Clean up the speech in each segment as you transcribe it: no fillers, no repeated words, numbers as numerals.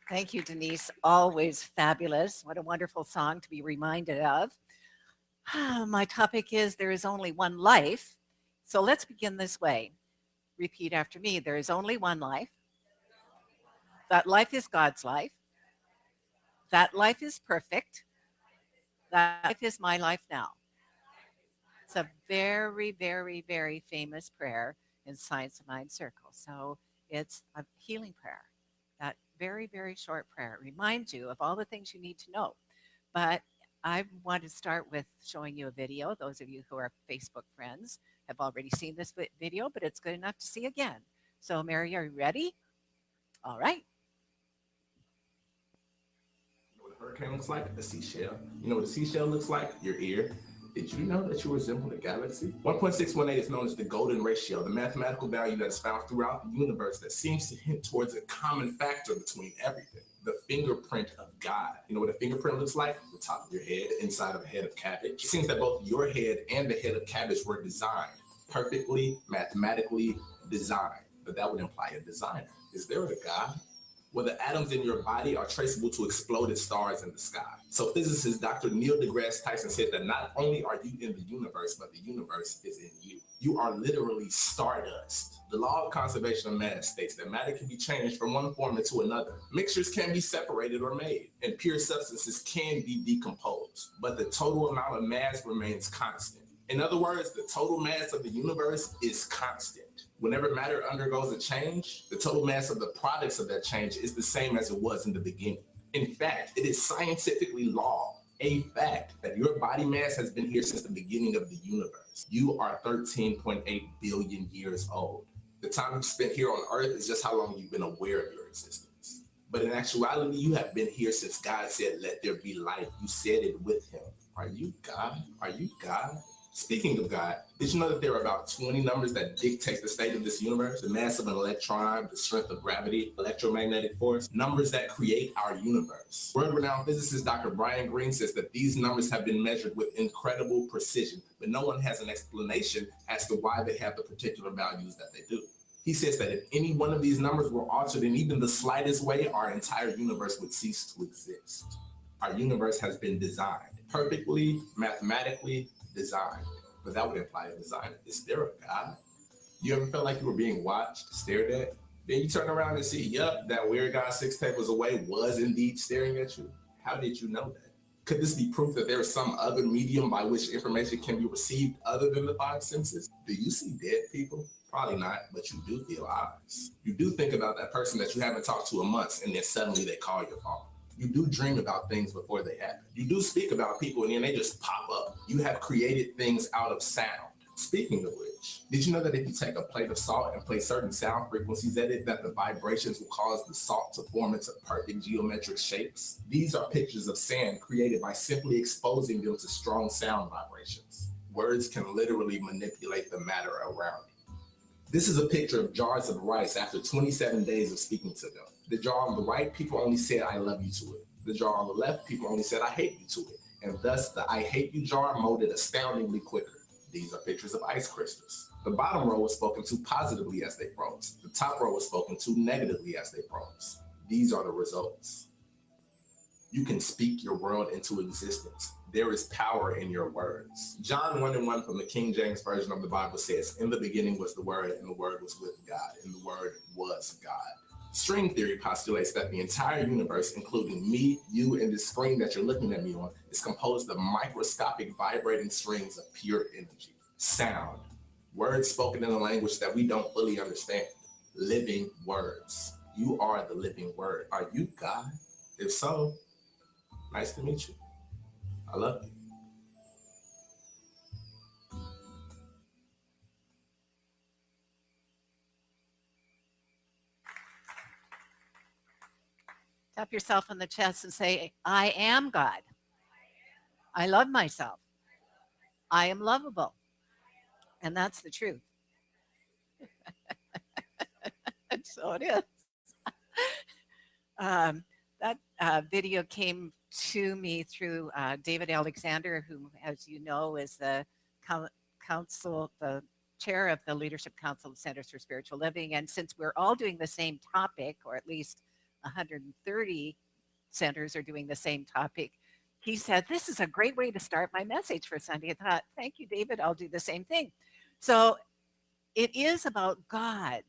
Thank you, Denise. Always fabulous. What a wonderful song to be reminded of. My topic is There is Only One Life. So let's begin this way. Repeat after me. There is only one life. That life is God's life. That life is perfect. That life is my life now. It's a very, very, very famous prayer in Science of Mind Circle. So it's a healing prayer. That very, very short prayer reminds you of all the things you need to know. But I want to start with showing you a video. Those of you who are Facebook friends have already seen this video, but it's good enough to see again. So, Mary, are you ready? All right. You know what a hurricane looks like? A seashell. You know what a seashell looks like? Your ear. Did you know that you resemble a galaxy? 1.618 is known as the golden ratio, the mathematical value that is found throughout the universe that seems to hint towards a common factor between everything. The fingerprint of God. You know what a fingerprint looks like? The top of your head, inside of a head of cabbage. It seems that both your head and the head of cabbage were designed, perfectly, mathematically designed. But that would imply a designer. Is there a God? Where the atoms in your body are traceable to exploded stars in the sky. So physicist Dr. Neil deGrasse Tyson said that not only are you in the universe, but the universe is in you. You are literally stardust. The law of conservation of mass states that matter can be changed from one form into another. Mixtures can be separated or made, and pure substances can be decomposed, but the total amount of mass remains constant. In other words, the total mass of the universe is constant. Whenever matter undergoes a change, the total mass of the products of that change is the same as it was in the beginning. In fact, it is scientifically law, a fact, that your body mass has been here since the beginning of the universe. You are 13.8 billion years old. The time you've spent here on Earth is just how long you've been aware of your existence. But in actuality, you have been here since God said, "Let there be light." You said it with him. Are you God? Are you God? Speaking of God, did you know that there are about 20 numbers that dictate the state of this universe? The mass of an electron, the strength of gravity, electromagnetic force, numbers that create our universe. World-renowned physicist Dr. Brian Greene says that these numbers have been measured with incredible precision, but no one has an explanation as to why they have the particular values that they do. He says that if any one of these numbers were altered in even the slightest way, our entire universe would cease to exist. Our universe has been designed perfectly, mathematically designed, but that would imply a designer. Is there a God? You ever felt like you were being watched, stared at? Then you turn around and see, yep, that weird guy 6 tables away was indeed staring at you. How did you know that? Could this be proof that there is some other medium by which information can be received other than the five senses? Do you see dead people? Probably not, but you do feel eyes. You do think about that person that you haven't talked to in months, and then suddenly they call your phone. You do dream about things before they happen. You do speak about people and then they just pop up. You have created things out of sound. Speaking of which, did you know that if you take a plate of salt and place certain sound frequencies at it, that the vibrations will cause the salt to form into perfect geometric shapes? These are pictures of sand created by simply exposing them to strong sound vibrations. Words can literally manipulate the matter around you. This is a picture of jars of rice after 27 days of speaking to them. The jar on the right, people only said, "I love you" to it. The jar on the left, people only said, "I hate you" to it. And thus, the "I hate you" jar molded astoundingly quicker. These are pictures of ice crystals. The bottom row was spoken to positively as they froze. The top row was spoken to negatively as they froze. These are the results. You can speak your world into existence. There is power in your words. John 1:1 from the King James Version of the Bible says, "In the beginning was the Word, and the Word was with God, and the Word was God." String theory postulates that the entire universe, including me, you, and this screen that you're looking at me on, is composed of microscopic vibrating strings of pure energy. Sound. Words spoken in a language that we don't fully understand. Living words. You are the living word. Are you God? If so, nice to meet you. I love you. Tap yourself on the chest and say, I am God. I love myself. I am lovable. And that's the truth. So it is. Um, that video came to me through David Alexander, who, as you know, is the council, the chair of the Leadership Council of Centers for Spiritual Living. And since we're all doing the same topic, or at least 130 centers are doing the same topic. He said, this is a great way to start my message for Sunday. I thought, thank you, David. I'll do the same thing. So it is about God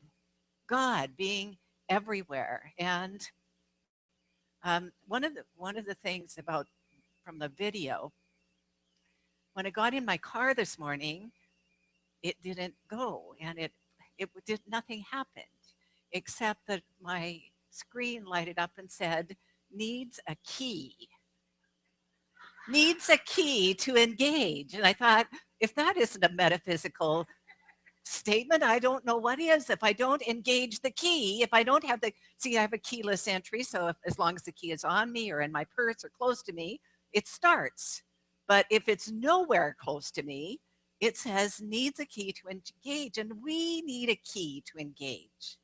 being everywhere. And one of the things about from the video, when I got in my car this morning, it didn't go, and it did nothing happened except that my screen lighted up and said needs a key. Needs a key to engage. And I thought, if that isn't a metaphysical statement, I don't know what is. If I don't engage the key, if I don't have I have a keyless entry. So as long as the key is on me or in my purse or close to me, it starts. But if it's nowhere close to me, it says needs a key to engage. And we need a key to engage.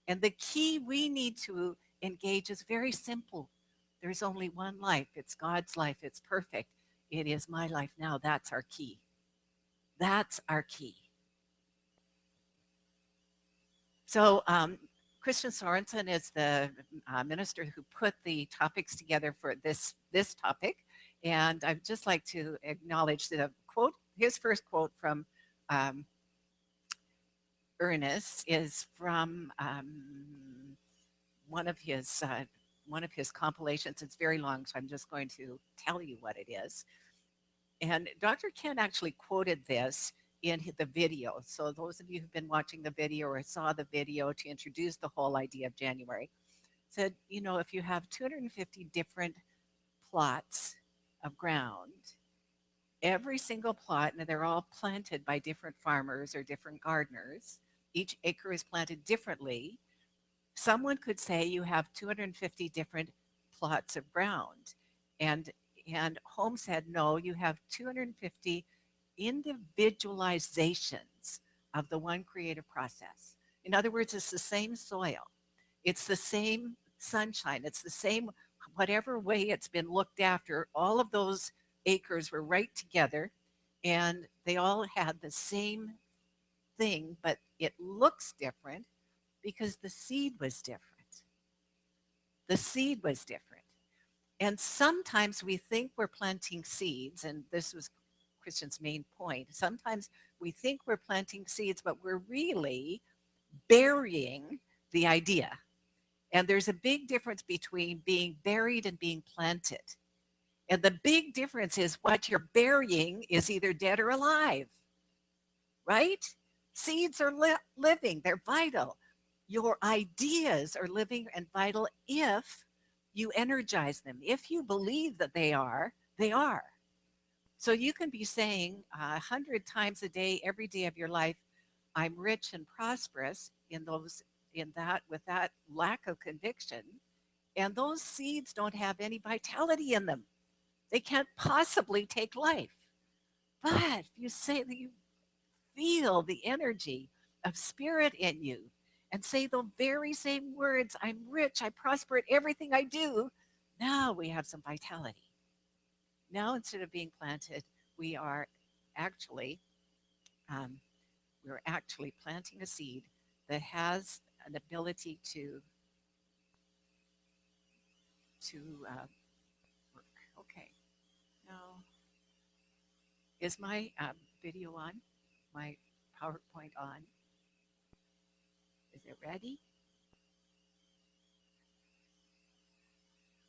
And the key we need to engage is very simple. There's only one life. It's God's life. It's perfect. It is my life now. That's our key. That's our key. So Christian Sorensen is the minister who put the topics together for this topic. And I'd just like to acknowledge the quote. His first quote from Ernest is from one of his compilations. It's very long, so I'm just going to tell you what it is. And Dr. Ken actually quoted this in the video. So those of you who've been watching the video or saw the video to introduce the whole idea of January, said, if you have 250 different plots of ground, every single plot, and they're all planted by different farmers or different gardeners, each acre is planted differently. Someone could say you have 250 different plots of ground. And Holmes said, no, you have 250 individualizations of the one creative process. In other words, it's the same soil. It's the same sunshine. It's the same, whatever way it's been looked after, all of those acres were right together and they all had the same thing, but it looks different because the seed was different. The seed was different. And sometimes we think we're planting seeds, and this was Christian's main point. Sometimes we think we're planting seeds, but we're really burying the idea. And there's a big difference between being buried and being planted. And the big difference is what you're burying is either dead or alive, right? Seeds are living, they're vital. Your ideas are living and vital if you energize them. If you believe that they are, they are. So you can be saying 100 times a day, every day of your life, I'm rich and prosperous with that lack of conviction. And those seeds don't have any vitality in them. They can't possibly take life. But you say that you feel the energy of spirit in you and say the very same words, I'm rich, I prosper at everything I do. Now we have some vitality. Now instead of being planted, we are actually planting a seed that has an ability to work. Okay. Now, is my video on? My PowerPoint on? Is it ready?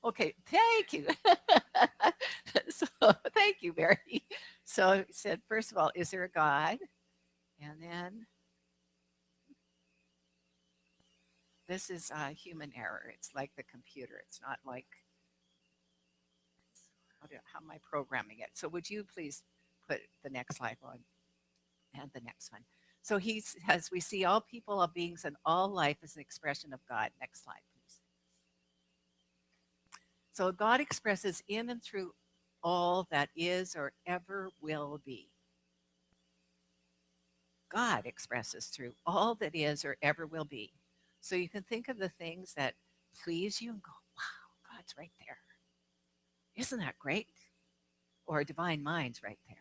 Okay, thank you. So thank you, Mary. So it said, first of all, is there a God? And then this is human error. It's like the computer. It's not like how am I programming it? So would you please put the next slide on and the next one. So he says, we see all people, all beings, and all life as an expression of God. Next slide, please. So God expresses in and through all that is or ever will be. God expresses through all that is or ever will be. So you can think of the things that please you and go, wow, God's right there. Isn't that great? Or divine mind's right there.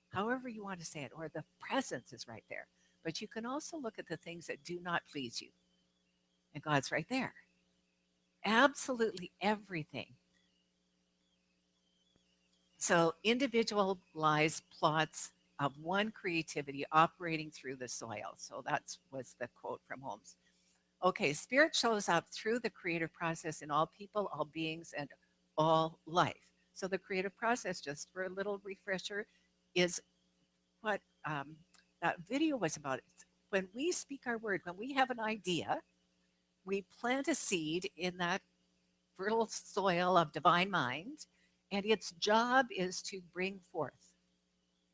However you want to say it, or the presence is right there. But you can also look at the things that do not please you. And God's right there. absolutely everything. So individualized plots of one creativity operating through the soil. So that was the quote from Holmes. Okay, spirit shows up through the creative process in all people, all beings, and all life. So the creative process, just for a little refresher, is what that video was about. When we speak our word, when we have an idea, we plant a seed in that fertile soil of divine mind, and its job is to bring forth.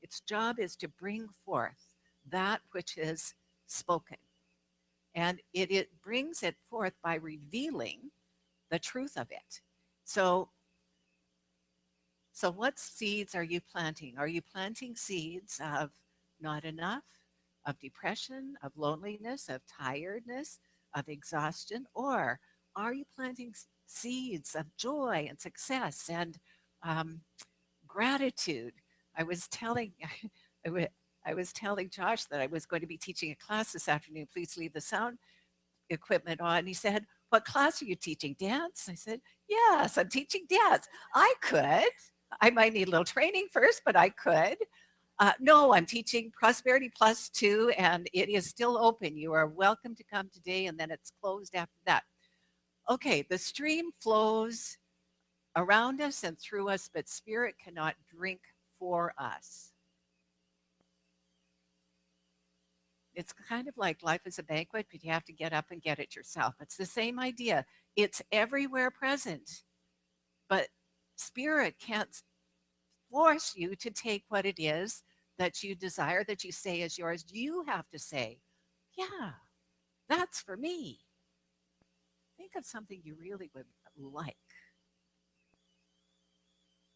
Its job is to bring forth that which is spoken. And it brings it forth by revealing the truth of it. So, so what seeds are you planting? Are you planting seeds of not enough, of depression, of loneliness, of tiredness, of exhaustion? Or are you planting seeds of joy and success and um, gratitude? I was telling I was telling Josh that I was going to be teaching a class this afternoon. Please leave the sound equipment on. He said, "What class are you teaching? Dance?" I said, "Yes, I'm teaching dance." I could. I might need a little training first, but I could. No, I'm teaching Prosperity Plus 2, and it is still open. You are welcome to come today, and then it's closed after that. Okay, the stream flows around us and through us, but spirit cannot drink for us. It's kind of like life is a banquet, but you have to get up and get it yourself. It's the same idea. It's everywhere present, but spirit can't force you to take what it is that you desire, that you say is yours. You have to say, yeah, that's for me. Think of something you really would like.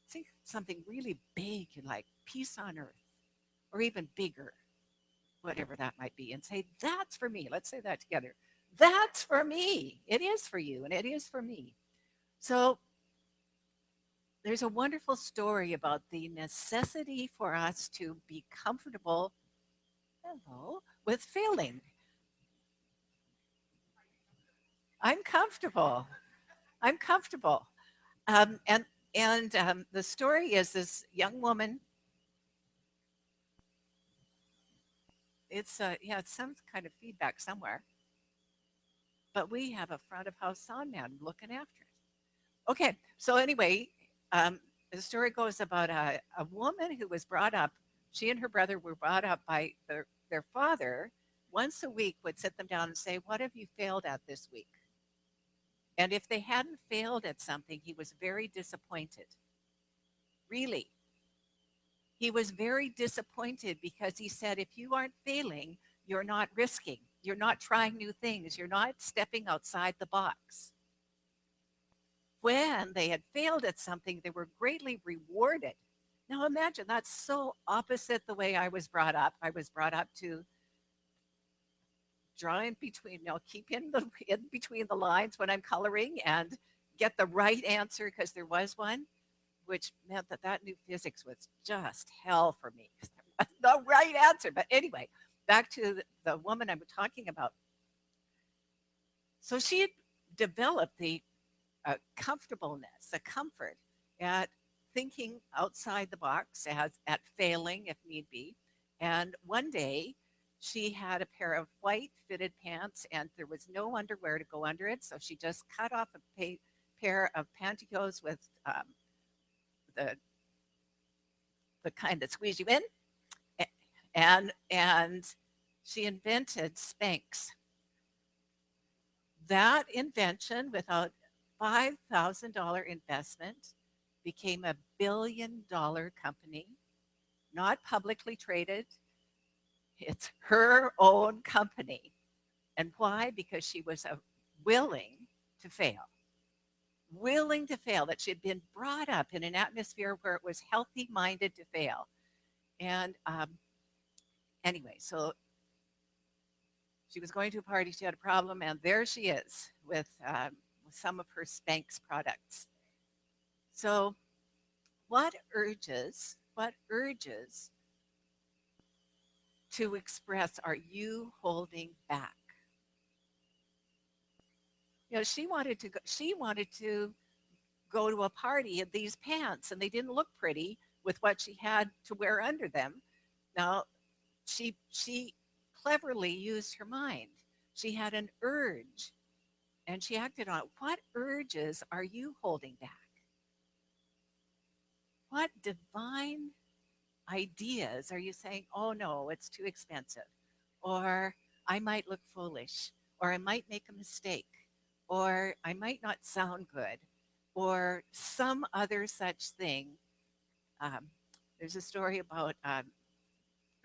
Think of something really big you like, peace on earth, or even bigger, whatever that might be, and say, that's for me. Let's say that together. That's for me. It is for you, and it is for me. So there's a wonderful story about the necessity for us to be comfortable, hello, with failing. I'm comfortable. I'm comfortable. Um, and and the story is this young woman. It's yeah, it's some kind of feedback somewhere, but we have a front of house sound man looking after it. Okay, so anyway, the story goes about a woman who was brought up. She and her brother were brought up by their father. Once a week, would sit them down and say, "What have you failed at this week?" And if they hadn't failed at something, he was very disappointed. Really, he was very disappointed because he said, if you aren't failing, you're not risking, you're not trying new things, you're not stepping outside the box. When they had failed at something, they were greatly rewarded. Now imagine that's so opposite the way I was brought up. I was brought up to draw in between, keep in between the lines when I'm coloring and get the right answer because there was one, which meant that new physics was just hell for me. There was no right answer. But anyway, back to the woman I'm talking about. So she had developed the comfortableness, a comfort at thinking outside the box, at failing if need be. And one day she had a pair of white fitted pants and there was no underwear to go under it. So she just cut off a pair of pantyhose with the the kind that squeeze you in, and she invented Spanx. That invention, without $5,000 investment, became $1 billion company, not publicly traded. It's her own company. And why? Because she was willing to fail. Willing to fail, that she had been brought up in an atmosphere where it was healthy minded to fail. And anyway, so she was going to a party, she had a problem, and there she is with some of her Spanx products. So, what urges to express are you holding back? She wanted to go to a party in these pants, and they didn't look pretty with what she had to wear under them. Now, she cleverly used her mind. She had an urge, and she acted on it. What urges are you holding back? What divine ideas are you saying, oh no, it's too expensive? Or I might look foolish, or I might make a mistake, or I might not sound good, or some other such thing. Um, there's a story about a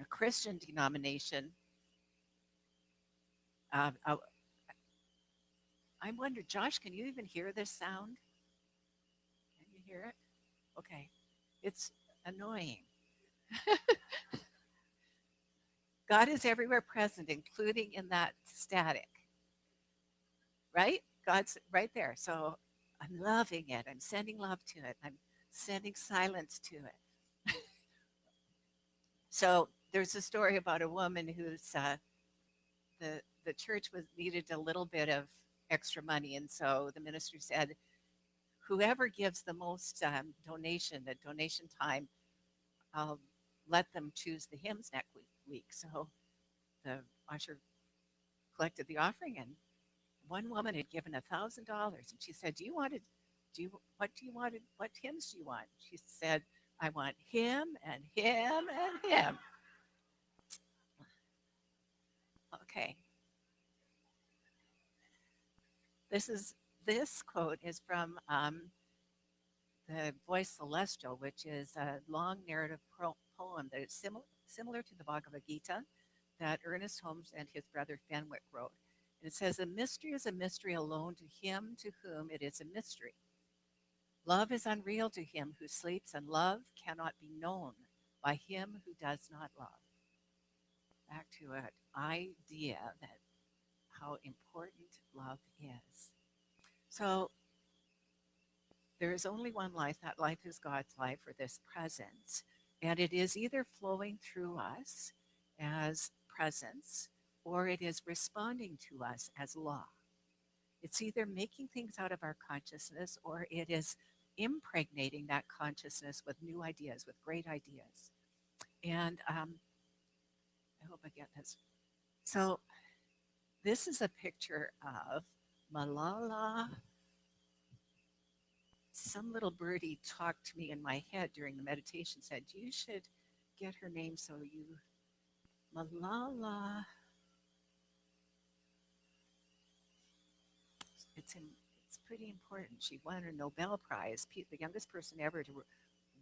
Christian denomination. Uh, I wonder, Josh, can you even hear this sound? Can you hear it? Okay. It's annoying. God is everywhere present, including in that static, right? God's right there. So I'm loving it. I'm sending love to it. I'm sending silence to it. So there's a story about a woman who's the church was needed a little bit of extra money, and so the minister said, whoever gives the most the donation time, I'll let them choose the hymns next week. So the usher collected the offering, and one woman had given $1,000, and she said, "Do you want to? What do you want? What hymns do you want?" She said, "I want him and him and him." Okay, this quote is from the Voice Celestial, which is a long narrative poem that is similar to the Bhagavad Gita that Ernest Holmes and his brother Fenwick wrote. And it says, "A mystery is a mystery alone to him to whom it is a mystery. Love is unreal to him who sleeps, and love cannot be known by him who does not love." Back to an idea that how important love is. So there is only one life. That life is God's life, or this presence. And it is either flowing through us as presence, or it is responding to us as law. It's either making things out of our consciousness, or it is impregnating that consciousness with new ideas, with great ideas. And I hope I get this. So this is a picture of Malala. Some little birdie talked to me in my head during the meditation, said, "You should get her name so you, Malala." It's pretty important. She won a Nobel Prize, the youngest person ever to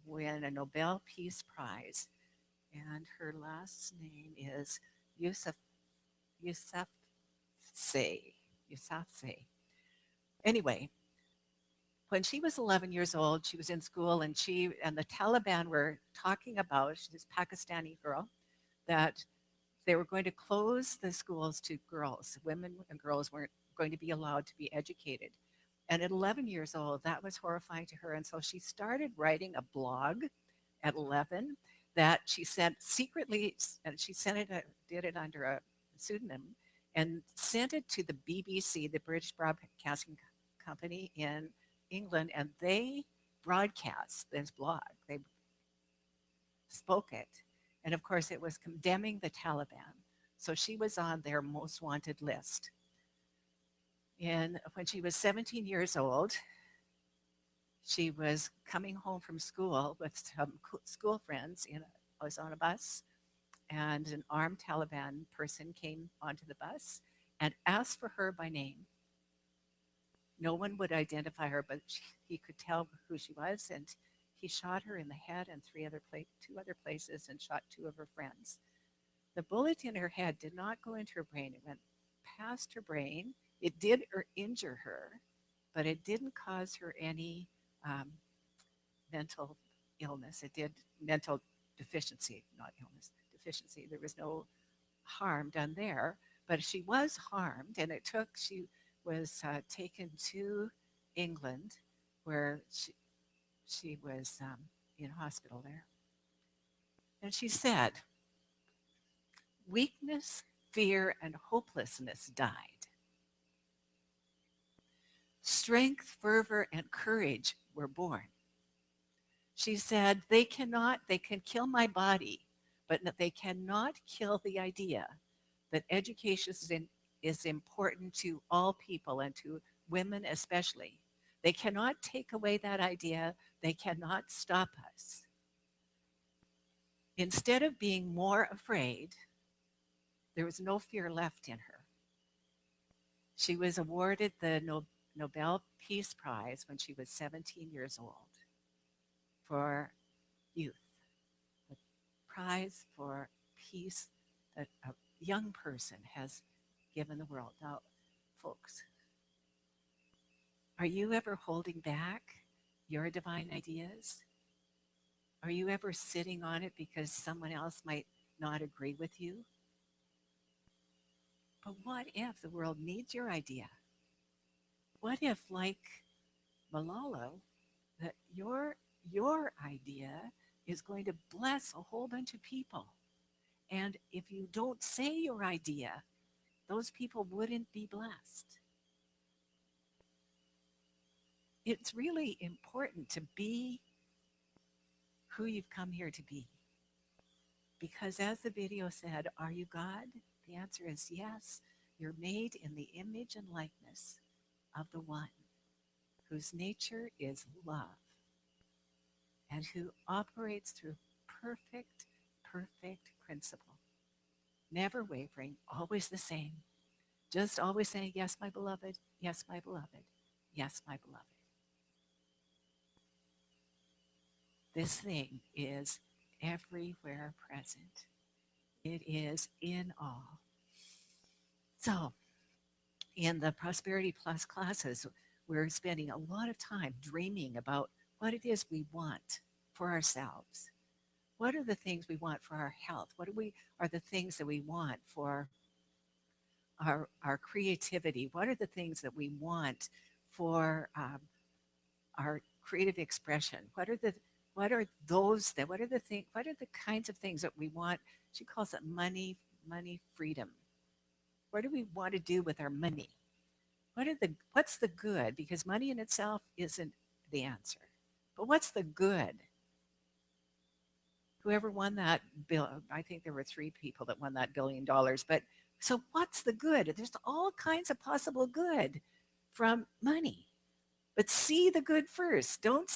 win a Nobel Peace Prize. And her last name is Yousafzai. Yousafzai. Anyway, when she was 11 years old, she was in school, and she and the Taliban were talking about, she's this Pakistani girl, that they were going to close the schools to girls. Women and girls weren't going to be allowed to be educated. And at 11 years old, that was horrifying to her. And so she started writing a blog at 11 that she sent secretly, and she did it under a pseudonym, and sent it to the BBC, the British Broadcasting Company in England, and they broadcast this blog. They spoke it. And of course, it was condemning the Taliban. So she was on their most wanted list. And when she was 17 years old, she was coming home from school with some school friends. I was on a bus, and an armed Taliban person came onto the bus and asked for her by name. No one would identify her, but he could tell who she was, and he shot her in the head and two other places, and shot two of her friends. The bullet in her head did not go into her brain. It went past her brain. It did injure her, but it didn't cause her any mental illness. It did mental deficiency, not illness, deficiency. There was no harm done there, but she was harmed, and she was taken to England, where she was in hospital there. And she said, "Weakness, fear, and hopelessness died. strength, fervor, and courage were born. She said, they can kill my body, but they cannot kill the idea that education is important to all people and to women especially. They cannot take away that idea. They cannot stop us. Instead of being more afraid, there was no fear left in her. She was awarded the Nobel Peace Prize when she was 17 years old for youth, the prize for peace that a young person has given the world. Now, folks, are you ever holding back your divine ideas? Are you ever sitting on it because someone else might not agree with you? But what if the world needs your idea? What if, like Malala, that your idea is going to bless a whole bunch of people? And if you don't say your idea, those people wouldn't be blessed. It's really important to be who you've come here to be. Because as the video said, are you God? The answer is yes. You're made in the image and likeness of the one whose nature is love and who operates through perfect principle. Never wavering, always the same. Just always saying, yes, my beloved, yes, my beloved, yes, my beloved. This thing is everywhere present. It is in all. So, in the Prosperity Plus classes, we're spending a lot of time dreaming about what it is we want for ourselves. What are the things we want for our health? What are the things that we want for our creativity? What are the things that we want for our creative expression? What are the kinds of things that we want? She calls it money freedom. What do we want to do with our money? What's the good? Because money in itself isn't the answer. But what's the good? Whoever won that bill, I think there were 3 people that won that $1 billion. But so what's the good? There's all kinds of possible good from money. But see the good first. Don't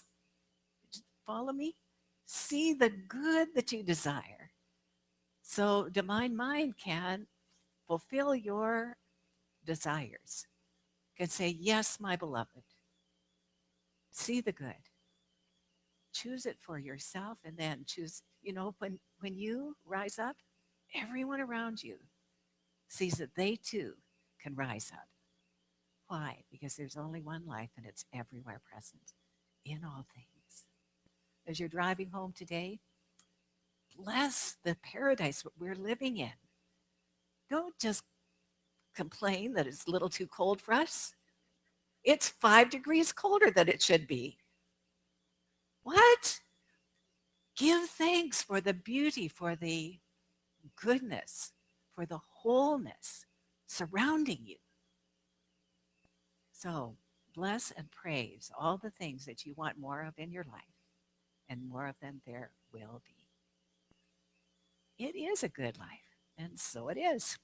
follow me. See the good that you desire. So Divine Mind can fulfill your desires. Can say, yes, my beloved. See the good. Choose it for yourself and then choose, when you rise up, everyone around you sees that they too can rise up. Why? Because there's only one life and it's everywhere present in all things. As you're driving home today, bless the paradise we're living in. Don't just complain that it's a little too cold for us. It's 5 degrees colder than it should be. What? Give thanks for the beauty, for the goodness, for the wholeness surrounding you. So bless and praise all the things that you want more of in your life, and more of them there will be. It is a good life, and so it is.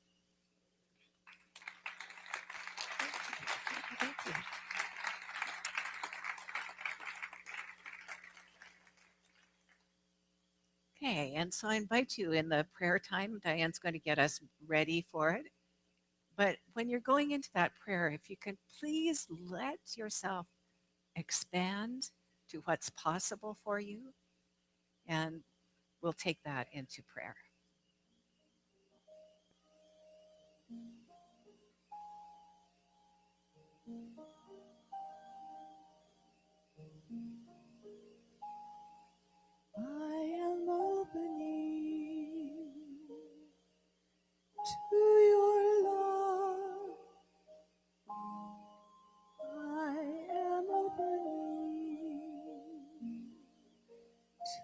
Thank you. Okay, and so I invite you in the prayer time. Diane's going to get us ready for it. But when you're going into that prayer, if you can please let yourself expand to what's possible for you, and we'll take that into prayer. I am opening to your love. I am opening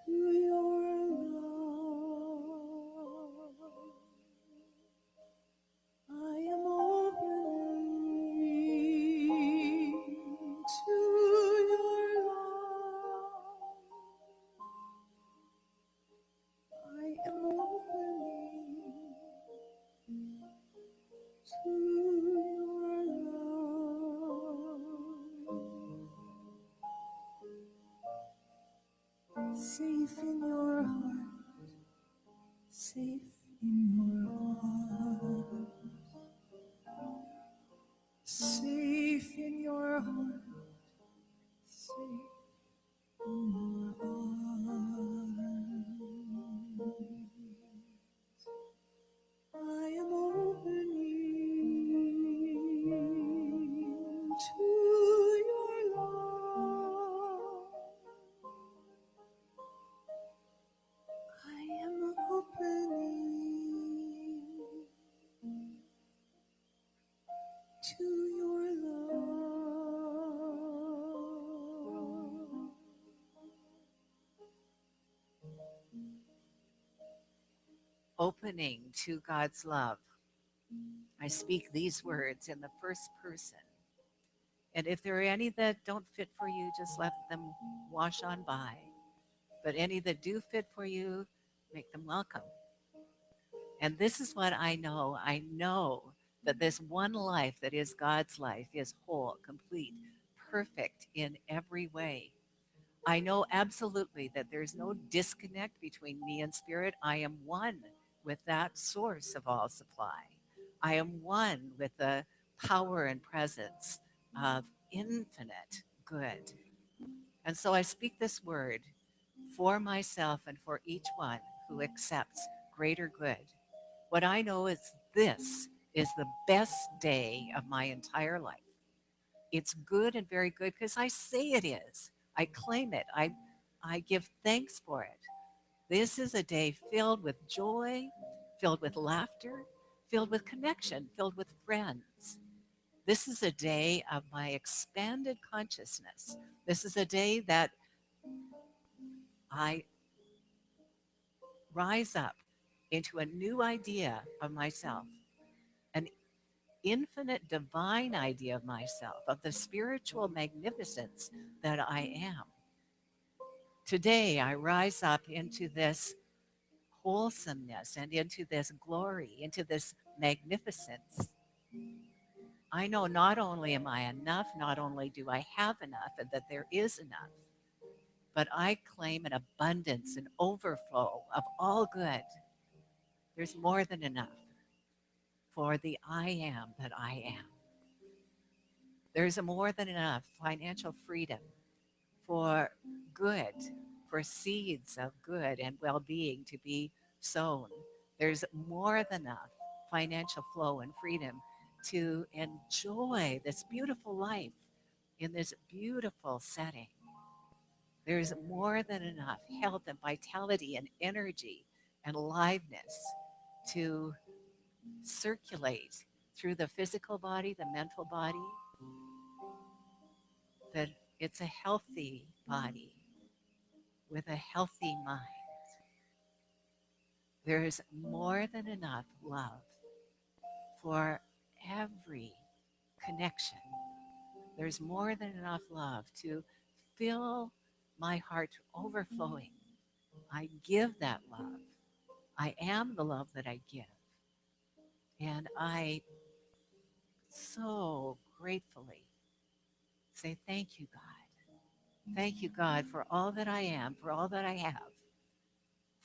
to your love. I am opening safe in your heart, safe in your arms. I am opening to your love. I am opening to your love. Opening to God's love. I speak these words in the first person. And if there are any that don't fit for you, just let them wash on by. But any that do fit for you, make them welcome. And this is what I know. I know that this one life that is God's life is whole, complete, perfect in every way. I know absolutely that there's no disconnect between me and spirit. I am one with that source of all supply. I am one with the power and presence of infinite good. And so I speak this word for myself and for each one who accepts greater good. What I know is this is the best day of my entire life. It's good and very good because I say it is. I claim it. I give thanks for it. This is a day filled with joy, filled with laughter, filled with connection, filled with friends. This is a day of my expanded consciousness. This is a day that I rise up into a new idea of myself, an infinite divine idea of myself, of the spiritual magnificence that I am. Today, I rise up into this wholesomeness and into this glory, into this magnificence. I know not only am I enough, not only do I have enough, and that there is enough, but I claim an abundance, an overflow of all good. There's more than enough for the I am that I am. There's a more than enough financial freedom for good, for seeds of good and well-being to be sown. There's more than enough financial flow and freedom to enjoy this beautiful life in this beautiful setting. There's more than enough health and vitality and energy and aliveness to circulate through the physical body, the mental body, that it's a healthy body with a healthy mind. There is more than enough love for every connection. There's more than enough love to fill my heart overflowing. I give that love. I am the love that I give. And I so gratefully say, thank you, God. Thank you, God, for all that I am, for all that I have,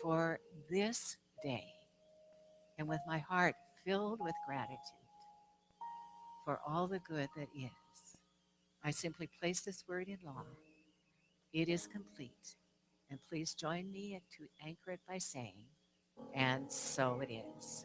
for this day. And with my heart filled with gratitude for all the good that is, I simply place this word in law. It is complete. And please join me to anchor it by saying, and so it is.